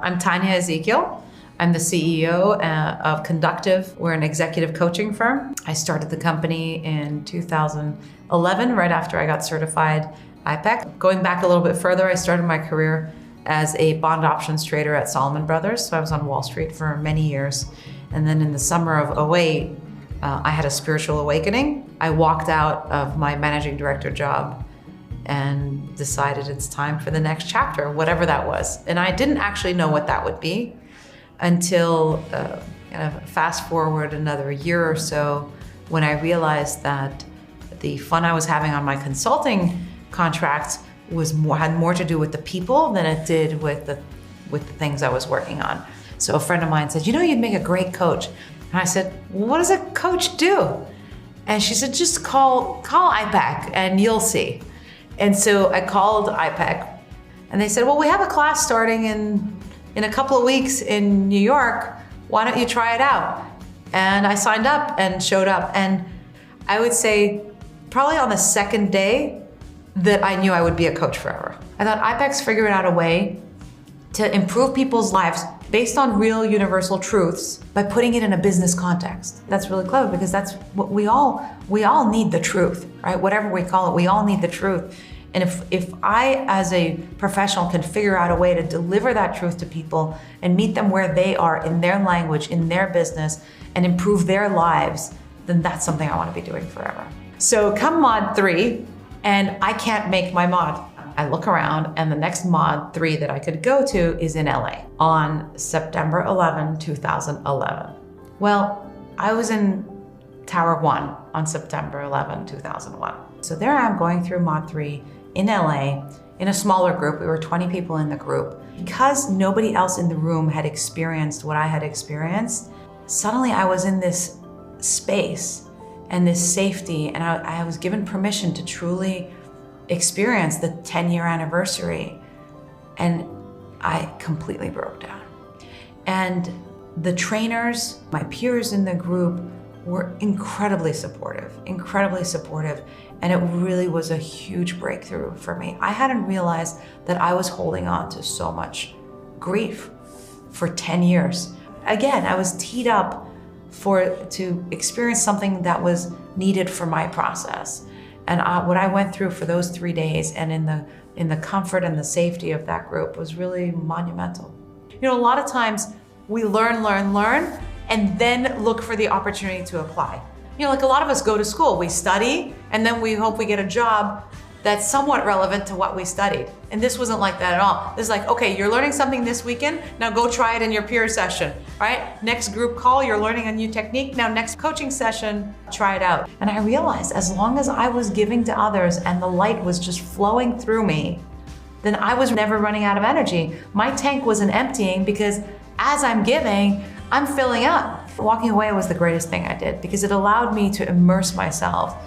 I'm Tanya Ezekiel. I'm the CEO of Conductive. We're an executive coaching firm. I started the company in 2011, right after I got certified iPEC. Going back a little bit further, I started my career as a bond options trader at Salomon Brothers. So I was on Wall Street for many years. And then in the summer of '08, I had a spiritual awakening. I walked out of my managing director job and decided it's time for the next chapter, whatever that was. And I didn't actually know what that would be until kind of fast forward another year or so, when I realized that the fun I was having on my consulting contract had more to do with the people than it did with the things I was working on. So a friend of mine said, you'd make a great coach. And I said, well, what does a coach do? And she said, just call iPEC and you'll see. And so I called iPEC and they said, well, we have a class starting in a couple of weeks in New York. Why don't you try it out? And I signed up and showed up. And I would say probably on the second day that I knew I would be a coach forever. I thought iPEC's figured out a way to improve people's lives based on real universal truths by putting it in a business context. That's really clever because that's what we all need, the truth, right? Whatever we call it, we all need the truth. And if I, as a professional, can figure out a way to deliver that truth to people and meet them where they are in their language, in their business, and improve their lives, then that's something I want to be doing forever. So come Mod 3, and I can't make my mod. I look around and the next Mod 3 that I could go to is in LA on September 11, 2011. Well, I was in Tower 1 on September 11, 2001. So there I am going through Mod 3 in LA in a smaller group. We were 20 people in the group. Because nobody else in the room had experienced what I had experienced, suddenly I was in this space and this safety, and I was given permission to truly experience the 10-year anniversary, and I completely broke down. And the trainers, my peers in the group, were incredibly supportive, and it really was a huge breakthrough for me. I hadn't realized that I was holding on to so much grief for 10 years. Again, I was teed up to experience something that was needed for my process. And what I went through for those 3 days and in the comfort and the safety of that group was really monumental. A lot of times we learn, and then look for the opportunity to apply. Like a lot of us go to school, we study, and then we hope we get a job that's somewhat relevant to what we studied. And this wasn't like that at all. This is like, okay, you're learning something this weekend, now go try it in your peer session, right? Next group call, you're learning a new technique, now next coaching session, try it out. And I realized as long as I was giving to others and the light was just flowing through me, then I was never running out of energy. My tank wasn't emptying because as I'm giving, I'm filling up. Walking away was the greatest thing I did because it allowed me to immerse myself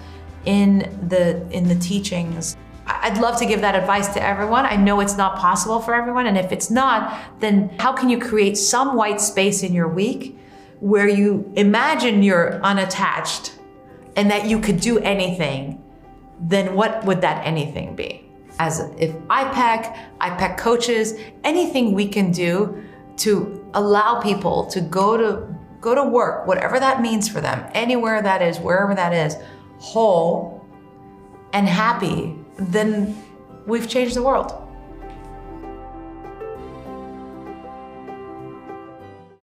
in the teachings. I'd love to give that advice to everyone. I know it's not possible for everyone, and if it's not, then how can you create some white space in your week where you imagine you're unattached and that you could do anything? Then what would that anything be? If iPEC coaches, anything we can do to allow people to go to work, whatever that means for them, anywhere that is, wherever that is, whole and happy, then we've changed the world.